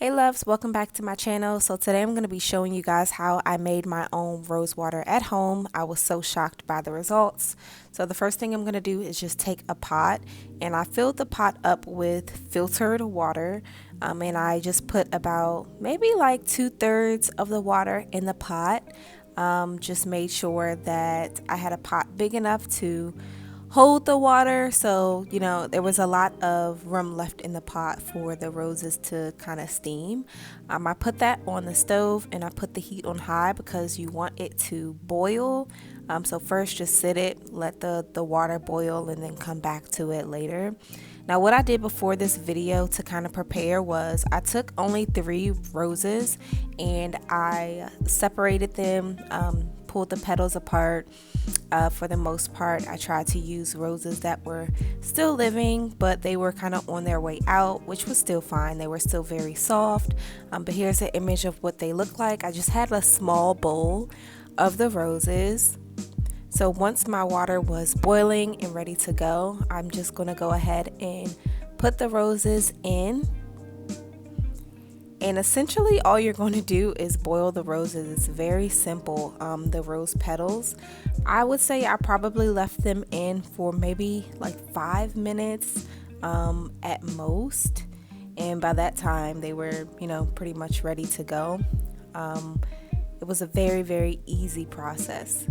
Hey loves, welcome back to my channel. So today I'm going to be showing you guys how I made my own rose water at home. I was so shocked by the results. So the first thing I'm going to do is just take a pot, and I filled the pot up with filtered water, and I just put about maybe like 2/3 of the water in the pot. Just made sure that I had a pot big enough to hold the water, so there was a lot of room left in the pot for the roses to kind of steam. I put that on the stove and I put the heat on high because you want it to boil. So first just sit it, let the water boil, and then come back to it later. Now what I did before this video to kind of prepare was I took only 3 roses and I separated them, pulled the petals apart. For the most part, I tried to use roses that were still living, but they were kind of on their way out, which was still fine. They were still very soft. But here's an image of what they look like. I just had a small bowl of the roses. So once my water was boiling and ready to go, I'm just going to go ahead and put the roses in. And essentially all you're going to do is boil the roses. It's very simple. The rose petals, I would say I probably left them in for maybe like 5 minutes at most. And by that time they were, pretty much ready to go. It was a very, very easy process.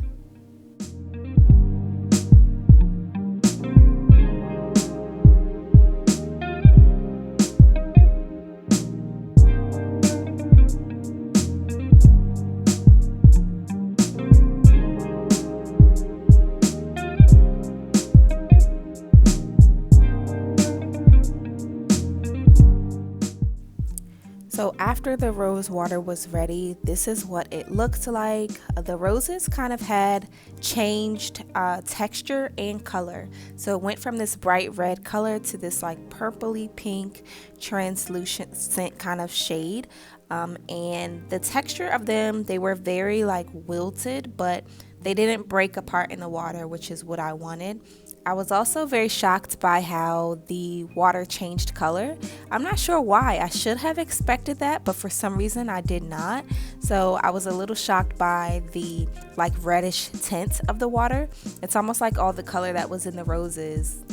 So after the rose water was ready, this is what it looked like. The roses kind of had changed texture and color. So it went from this bright red color to this like purpley pink translucent kind of shade. And the texture of them, they were very like wilted, but they didn't break apart in the water, which is what I wanted. I was also very shocked by how the water changed color. I'm not sure why. I should have expected that, but for some reason I did not. So I was a little shocked by the like reddish tint of the water. It's almost like all the color that was in the roses,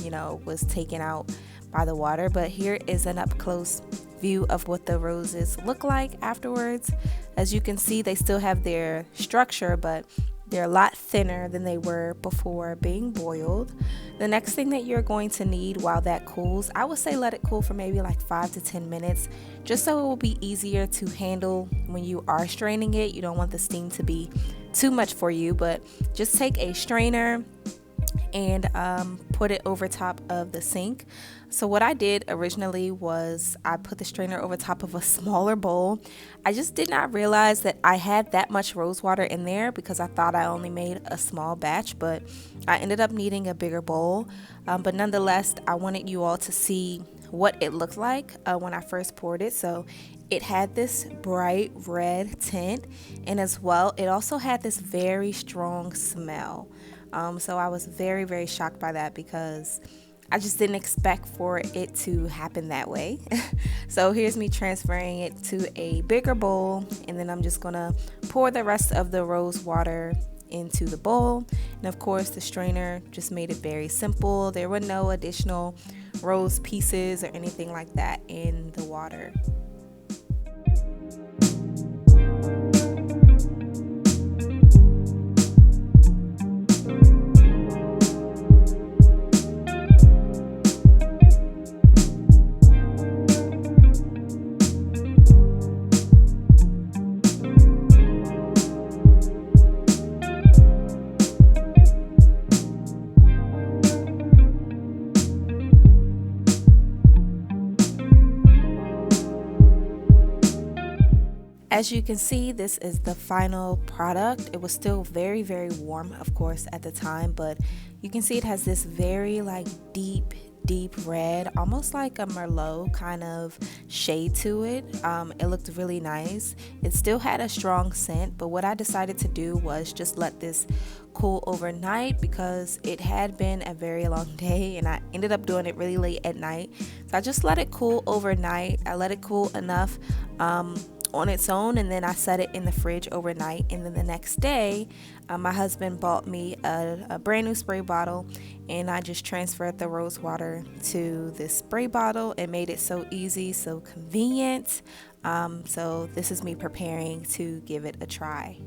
was taken out by the water. But here is an up close view of what the roses look like afterwards. As you can see, they still have their structure, but they're a lot thinner than they were before being boiled. The next thing that you're going to need while that cools, I would say let it cool for maybe like 5 to 10 minutes, just so it will be easier to handle when you are straining it. You don't want the steam to be too much for you, but just take a strainer and put it over top of the sink. So what I did originally was I put the strainer over top of a smaller bowl. I just did not realize that I had that much rose water in there because I thought I only made a small batch, but I ended up needing a bigger bowl. But nonetheless, I wanted you all to see what it looked like when I first poured it. So it had this bright red tint, and as well, it also had this very strong smell. So I was very, very shocked by that because I just didn't expect for it to happen that way. So here's me transferring it to a bigger bowl, and then I'm just gonna pour the rest of the rose water into the bowl. And of course the strainer just made it very simple. There were no additional rose pieces or anything like that in the water. As you can see, this is the final product. It was still very, very warm, of course, at the time, but you can see it has this very like deep deep red, almost like a Merlot kind of shade to it. It looked really nice. It still had a strong scent, but what I decided to do was just let this cool overnight because it had been a very long day and I ended up doing it really late at night. So I just let it cool overnight. I let it cool enough on its own, and then I set it in the fridge overnight. And then the next day, my husband bought me a brand new spray bottle, and I just transferred the rose water to this spray bottle. It made it so easy, so convenient. So this is me preparing to give it a try.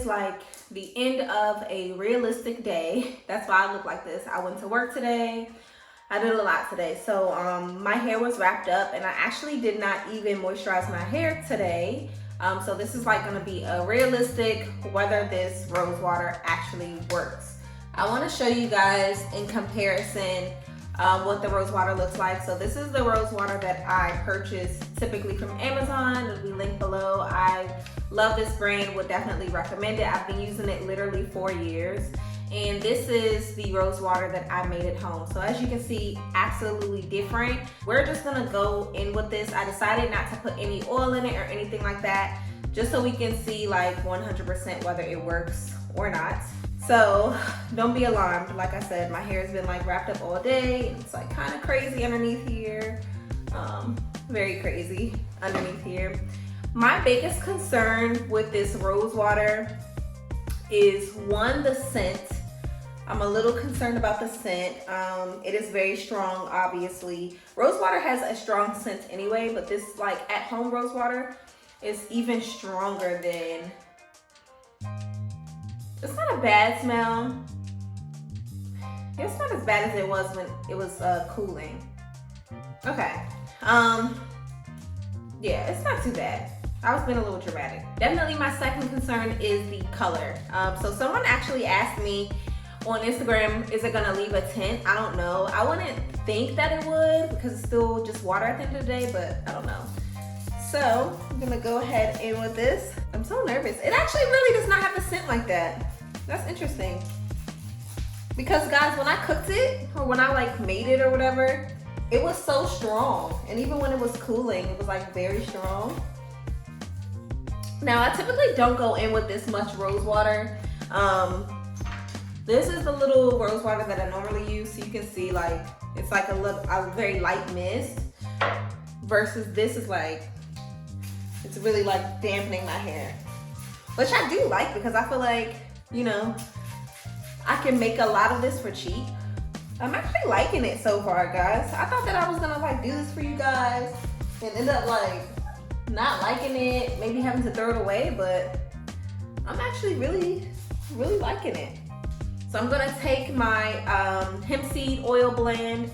Like the end of a realistic day. That's why I look like this. I went to work today. I did a lot today. So my hair was wrapped up and I actually did not even moisturize my hair today. So this is like gonna be a realistic whether this rose water actually works. I want to show you guys in comparison what the rose water looks like. So this is the rose water that I purchased typically from Amazon. It'll be linked below. I love this brand, would definitely recommend it. I've been using it literally 4 years. And this is the rose water that I made at home. So as you can see, absolutely different. We're just gonna go in with this. I decided not to put any oil in it or anything like that, just so we can see like 100% whether it works or not. So don't be alarmed. Like I said, my hair has been like wrapped up all day. It's like kind of crazy underneath here. Very crazy underneath here. My biggest concern with this rose water is one, the scent. I'm a little concerned about the scent. It is very strong, obviously. Rose water has a strong scent anyway, but this like at home rose water is even stronger than. It's not a bad smell. It's not as bad as it was when it was cooling. Okay. Yeah, it's not too bad. I was being a little dramatic. Definitely my second concern is the color. So someone actually asked me on Instagram, is it gonna leave a tint? I don't know. I wouldn't think that it would because it's still just water at the end of the day, but I don't know. So I'm gonna go ahead in with this. I'm so nervous. It actually really does not have a scent like that. That's interesting. Because guys, when I cooked it, or when I like made it or whatever, it was so strong. And even when it was cooling, it was like very strong. Now I typically don't go in with this much rose water. This is the little rose water that I normally use. So you can see like, it's like a very light mist versus this is like, it's really like dampening my hair, which I do like because I feel like, you know, I can make a lot of this for cheap. I'm actually liking it so far, guys. I thought that I was gonna like do this for you guys and end up like not liking it, maybe having to throw it away, but I'm actually really liking it. So I'm gonna take my hemp seed oil blend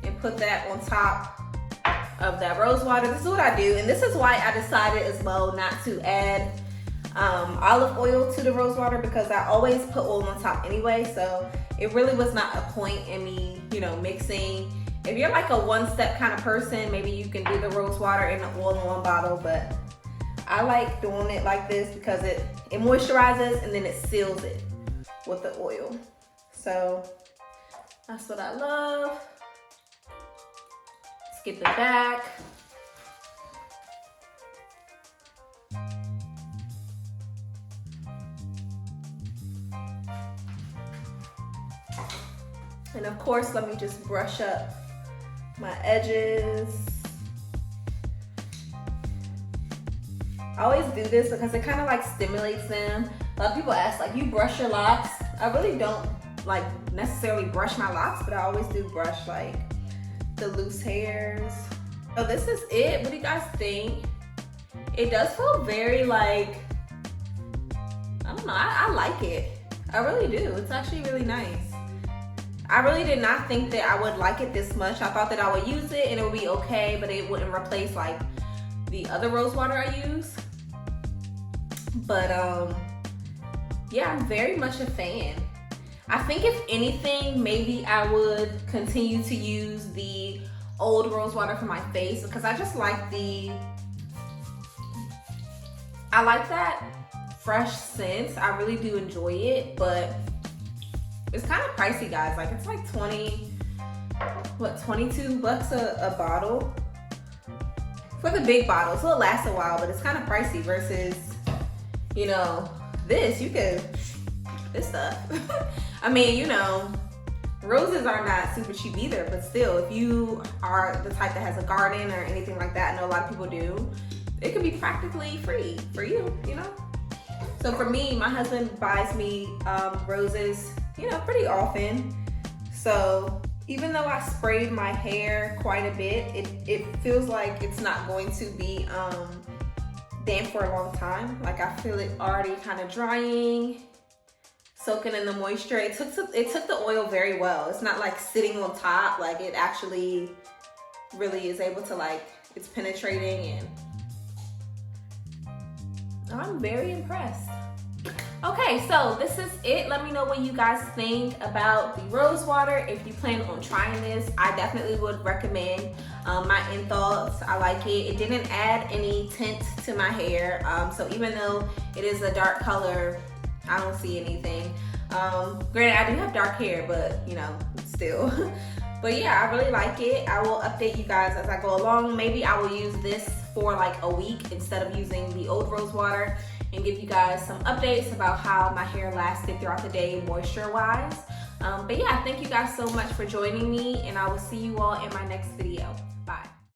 and put that on top of that rose water. This is what I do, and this is why I decided as well not to add olive oil to the rose water, because I always put oil on top anyway, so it really was not a point in me, you know, mixing. If you're like a one-step kind of person, maybe you can do the rose water and the oil in one bottle, but I like doing it like this because it moisturizes and then it seals it with the oil. So that's what I love. Let's get the back. And of course, let me just brush up my edges. I always do this because it kind of like stimulates them. A lot of people ask, like, you brush your locks? I really don't like necessarily brush my locks, but I always do brush like the loose hairs. So this is it. What do you guys think? It does feel very like, I don't know, I like it. I really do. It's actually really nice. I really did not think that I would like it this much. I thought that I would use it and it would be okay, but it wouldn't replace like the other rose water I use. But yeah, I'm very much a fan. I think if anything, maybe I would continue to use the old rose water for my face because I just like I like that fresh scent. I really do enjoy it, but it's kind of pricey, guys. Like, it's like 22 bucks a bottle for the big bottle. So it lasts a while, but it's kind of pricey versus, you know, this stuff. I mean, you know, roses are not super cheap either, but still, if you are the type that has a garden or anything like that, I know a lot of people do, it could be practically free for you, you know? So for me, my husband buys me roses, you know, pretty often. So even though I sprayed my hair quite a bit, it feels like it's not going to be damp for a long time. Like, I feel it already kind of drying, soaking in the moisture. It took the oil very well. It's not like sitting on top. Like, it actually really is able to, like, it's penetrating, and I'm very impressed. Okay, so this is it. Let me know what you guys think about the rose water. If you plan on trying this, I definitely would recommend my end thoughts. I like it. It didn't add any tint to my hair. So even though it is a dark color, I don't see anything. Granted, I do have dark hair, but you know, still. But yeah, I really like it. I will update you guys as I go along. Maybe I will use this for like a week instead of using the old rose water, and give you guys some updates about how my hair lasted throughout the day moisture wise. But yeah, thank you guys so much for joining me, and I will see you all in my next video. Bye.